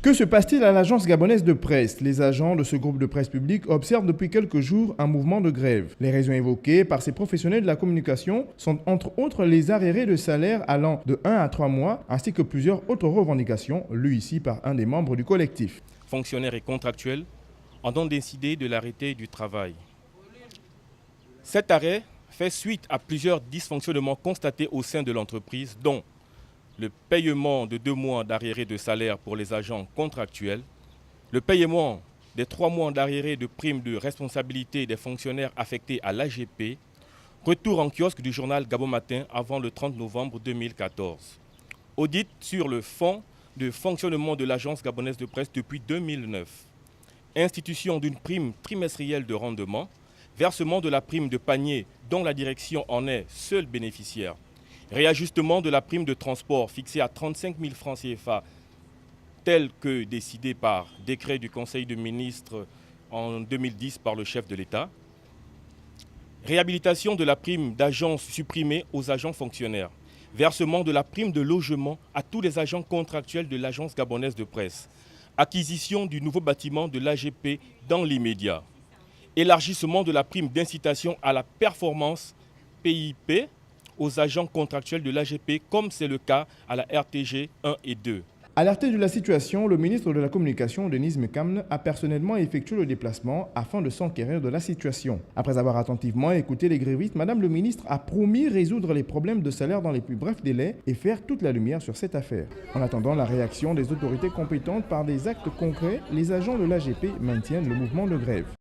Que se passe-t-il à l'agence gabonaise de presse? Les agents de ce groupe de presse publique observent depuis quelques jours un mouvement de grève. Les raisons évoquées par ces professionnels de la communication sont entre autres les arriérés de salaire allant de 1 à 3 mois, ainsi que plusieurs autres revendications, lues ici par un des membres du collectif. Fonctionnaires et contractuels en ont décidé de l'arrêté du travail. Cet arrêt fait suite à plusieurs dysfonctionnements constatés au sein de l'entreprise, dont le paiement de 2 mois d'arriérés de salaire pour les agents contractuels, le paiement des 3 mois d'arriérés de primes de responsabilité des fonctionnaires affectés à l'AGP, retour en kiosque du journal Gabon Matin avant le 30 novembre 2014. Audit sur le fonds de fonctionnement de l'agence gabonaise de presse depuis 2009. Institution d'une prime trimestrielle de rendement, versement de la prime de panier dont la direction en est seule bénéficiaire. Réajustement de la prime de transport fixée à 35 000 francs CFA, tel que décidé par décret du Conseil des ministres en 2010 par le chef de l'État. Réhabilitation de la prime d'agence supprimée aux agents fonctionnaires. Versement de la prime de logement à tous les agents contractuels de l'agence gabonaise de presse. Acquisition du nouveau bâtiment de l'AGP dans l'immédiat. Élargissement de la prime d'incitation à la performance PIP aux agents contractuels de l'AGP, comme c'est le cas à la RTG 1 et 2. Alerté de la situation, le ministre de la Communication, Denise Mekamne, a personnellement effectué le déplacement afin de s'enquérir de la situation. Après avoir attentivement écouté les grévistes, Madame le ministre a promis résoudre les problèmes de salaire dans les plus brefs délais et faire toute la lumière sur cette affaire. En attendant la réaction des autorités compétentes par des actes concrets, les agents de l'AGP maintiennent le mouvement de grève.